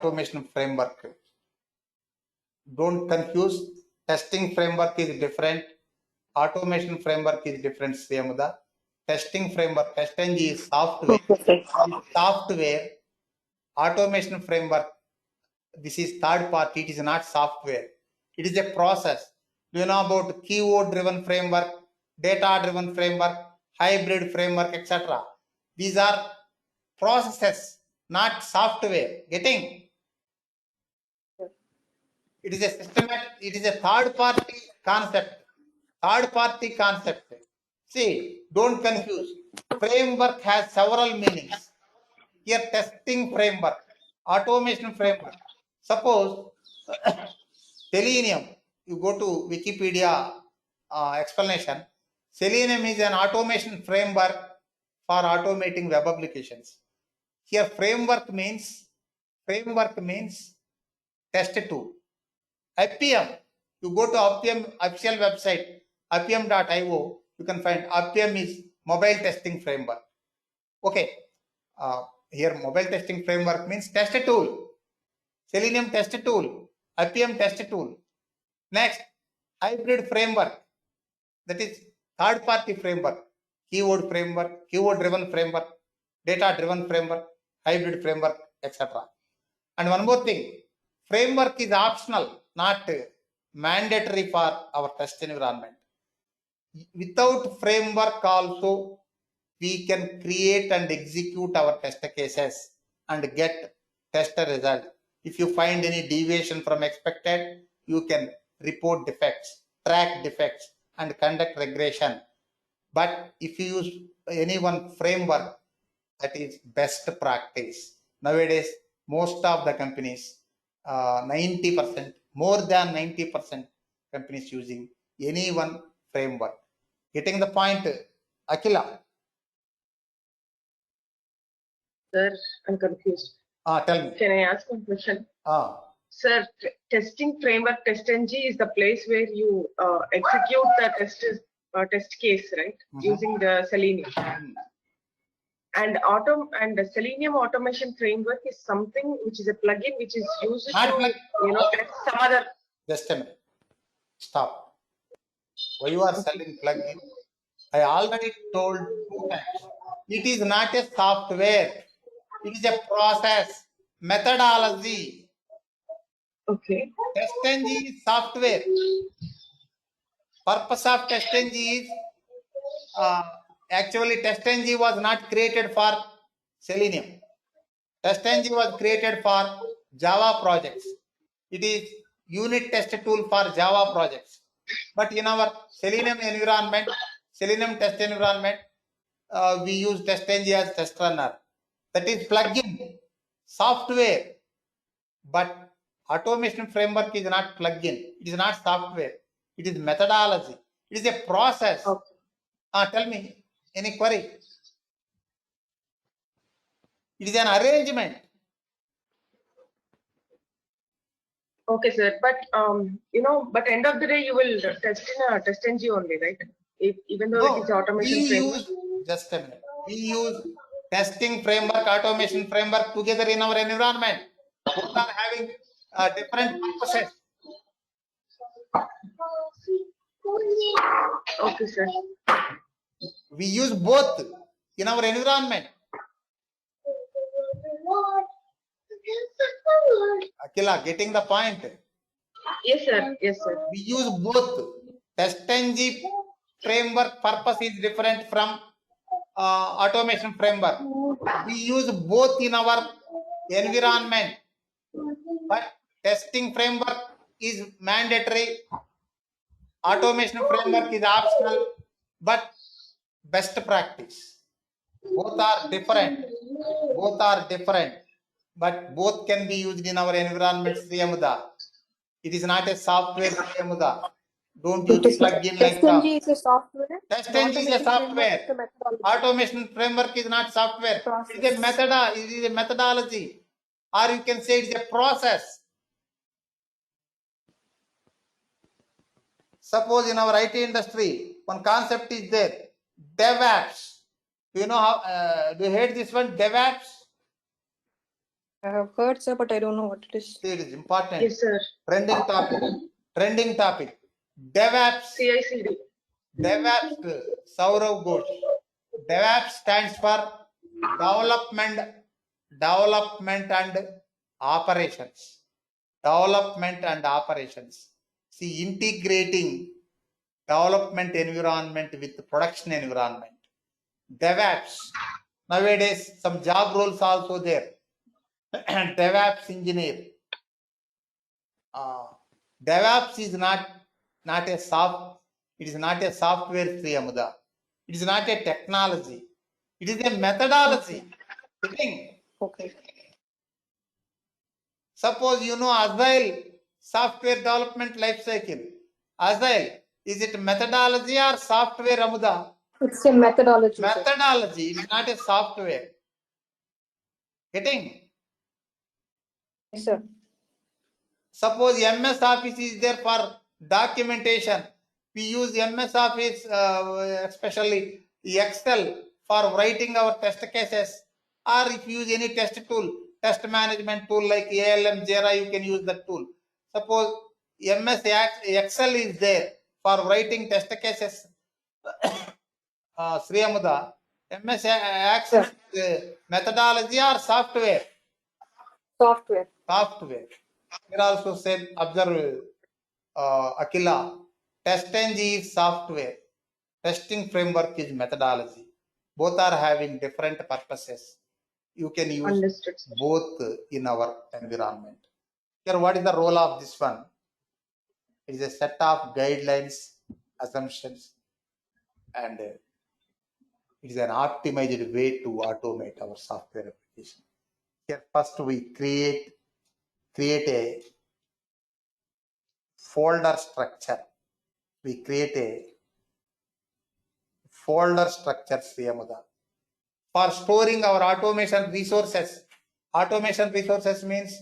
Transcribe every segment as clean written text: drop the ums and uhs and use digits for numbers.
automation framework. Don't confuse. Testing framework is different. Automation framework is different. Same the testing framework. Testing is software. Software. Automation framework. This is third party. It is not software. It is a process. Do you know about keyword driven framework, data driven framework, hybrid framework, etc. These are processes, not software. Getting? It is a systematic, it is a third party concept. Third party concept. See, don't confuse. Framework has several meanings. Here, testing framework, automation framework. Suppose Selenium, you go to Wikipedia explanation. Selenium is an automation framework for automating web applications. Here, framework means test tool. Appium, you go to Appium official website, appium.io, you can find Appium is mobile testing framework. Okay, here mobile testing framework means test tool. Selenium test tool, Appium test tool. Next, hybrid framework, that is third party framework, keyword framework, keyword driven framework, data driven framework, hybrid framework, etc. And one more thing, framework is optional, not mandatory for our test environment. Without framework also, we can create and execute our test cases and get test result. If you find any deviation from expected, you can report defects, track defects, and conduct regression. But if you use any one framework, that is best practice. Nowadays, most of the companies, 90%, more than 90% companies using any one framework. Getting the point, Akila? Sir, I'm confused. Tell me. Can I ask one question? Sir, testing framework TestNG is the place where you execute the test case, right? Using the Selenium. And the Selenium automation framework is something which is a plugin which is used to test some other. Just a minute. Stop. Why you are selling plugin? I already told 2 times. It is not a software. It is a process, methodology. Okay. TestNG is software. Purpose of TestNG is actually TestNG was not created for Selenium. TestNG was created for Java projects. It is unit test tool for Java projects. But in our Selenium environment, Selenium test environment, we use TestNG as test runner. That is plugin, software. But automation framework is not plugin. It is not software. It is methodology. It is a process. Okay. Tell me, any query? It is an arrangement. Okay, sir. But but end of the day, you will test in a TestNG only, right? Even though it is automation framework. Just a minute. We use testing framework, automation framework together in our environment. Both are having different purposes. Okay, sir. We use both in our environment. Akila, getting the point? Yes, sir. Yes, sir. We use both. TestNG framework purpose is different from automation framework. We use both in our environment. But testing framework is mandatory. Automation framework is optional. But best practice. Both are different. But both can be used in our environment. It is not a software. Don't use plugin like that. TestNG is a software. TestNG is a software. Automation framework is not software. It is a methodology. Or you can say it is a process. Suppose in our IT industry, one concept is there, DevOps. Do you know how? Do you heard this one, DevOps? I have heard, sir, but I don't know what it is. See, it is important. Yes, sir. Trending topic. Trending topic. DevOps. CICD. DevOps. Saurav Ghosh. DevOps stands for development and operations. Development and operations. See, integrating development environment with production environment. DevOps. Nowadays, some job roles also there. DevOps engineer. DevOps is not a it is not a software, Sri Amuda. It is not a technology. It is a methodology. Okay. Suppose you know Agile software development life cycle. Agile, is it methodology or software, Amuda? It's a methodology. Methodology, it is not a software. Getting? Yes, sir. Suppose MS Office is there for documentation. We use MS Office, especially Excel, for writing our test cases. Or if you use any test tool, test management tool like ALM, Jira, you can use that tool. Suppose MS Excel is there for writing test cases. Sri Amuda, MS Excel methodology or software? Software. Software. Here also said, observe Akila, TestNG is software, testing framework is methodology. Both are having different purposes. You can use Understood, sir. both in our environment. Here, what is the role of this one? It is a set of guidelines, assumptions, and it is an optimized way to automate our software application. Here, first we create a folder structure. We create a folder structure, Sri Amuda, for storing our automation resources. Automation resources means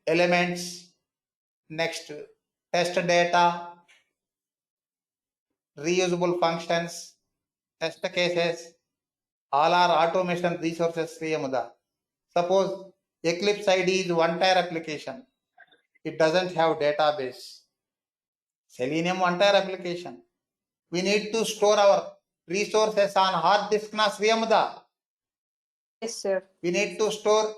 elements, next test data, reusable functions, test cases, all are automation resources, Sri Amuda. Suppose Eclipse ID is one-tier application. It doesn't have database. Selenium one-tier application. We need to store our resources on hard disk, na Sri Amuda. Yes, sir. We need to store,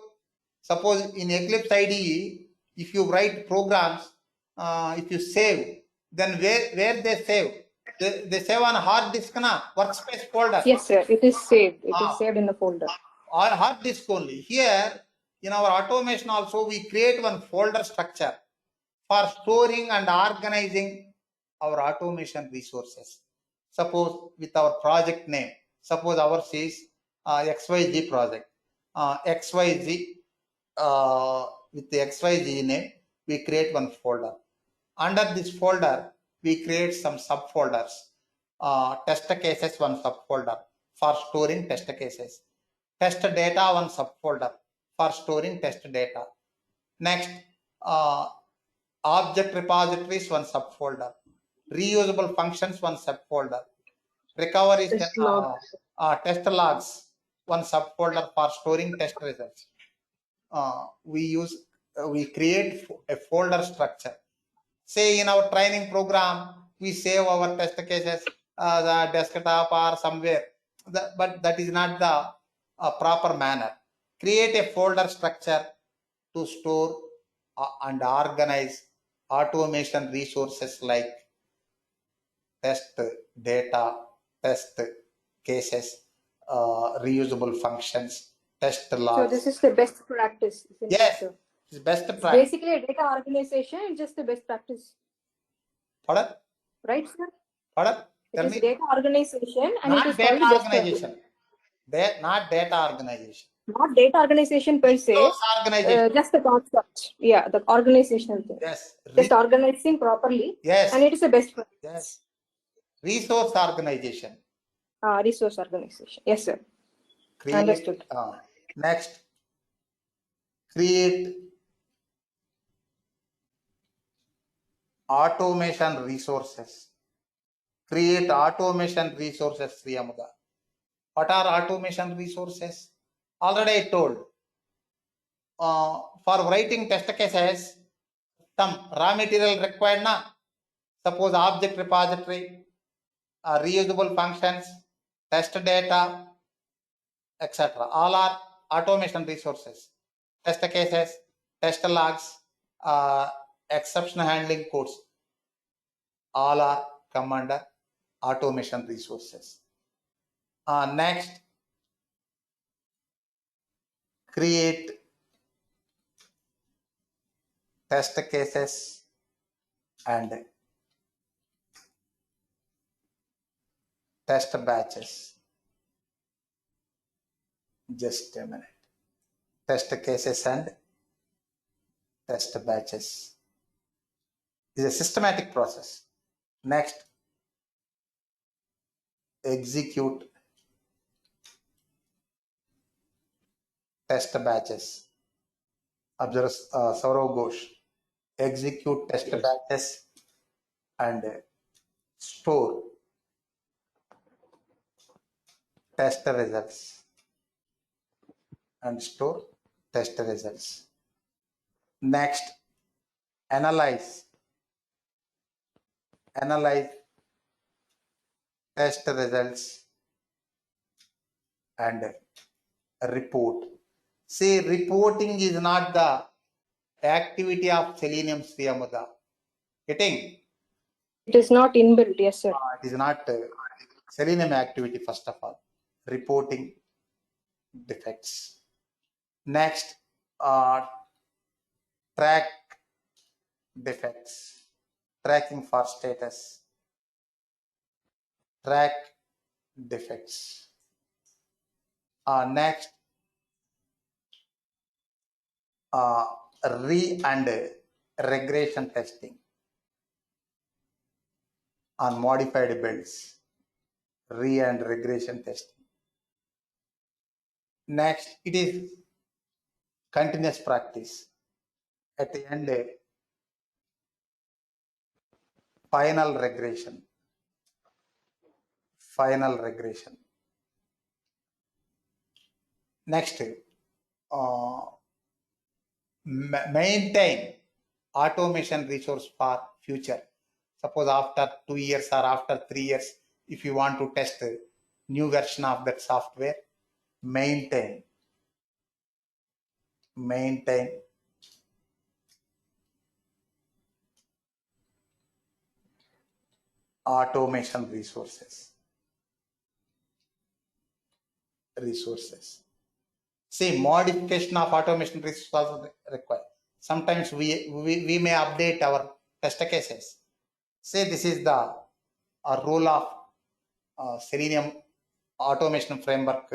suppose in Eclipse IDE, if you write programs, if you save, then where they save? They save on hard disk, na workspace folder. Yes, sir. It is saved. It is saved in the folder. Or hard disk only. Here, in our automation also, we create one folder structure for storing and organizing our automation resources. Suppose with our project name, suppose ours is XYZ project. XYZ, with the XYZ name, we create one folder. Under this folder, we create some subfolders. Test cases, one subfolder for storing test cases. Test data, one subfolder for storing test data. Next, object repositories, one subfolder. Reusable functions, one subfolder. Recovery test logs, one subfolder for storing test results. We create a folder structure. Say in our training program, we save our test cases, the desktop or somewhere, but that is not the proper manner. Create a folder structure to store and organize automation resources like test data, test cases, reusable functions, test logs. So this is the best practice. Yes, it's best practice. Basically, a data organization is just the best practice. Pardon? Right, sir? Pardon? It is data organization and not it is data called organization. Not data organization. Not data organization per se. Organization. Just the concept. Yeah, the organizational thing. Yes. Just organizing properly. Yes. And it is the best practice. Yes. Resource organization. Resource organization. Yes, sir. Understood. Next, create automation resources. Create automation resources, Sri Amuda. What are automation resources? Already I told. For writing test cases, some raw material required na. Suppose object repository, reusable functions, test data, etc. All are automation resources. Test cases, test logs, exception handling codes, all are come under automation resources. Next, create test cases and test batches. Just a minute. Test cases and test batches is a systematic process. Next, execute test batches. Observe Saurav Ghosh. Execute test batches and store test results and store test results. Next, analyze test results and report. See, reporting is not the activity of Selenium Sriyamuda. Getting? It is not inbuilt, yes, sir. It is not Selenium activity, first of all. Reporting defects. Next, track defects. Tracking for status. Track defects. Next, re and regression testing on modified builds. Re and regression testing. Next, it is continuous practice. At the end, final regression. Next, maintain automation resource for future. Suppose after 2 years or after 3 years, if you want to test a new version of that software, maintain automation resources. See, modification of automation resources also required. Sometimes we may update our test cases. Say this is the role of Selenium automation framework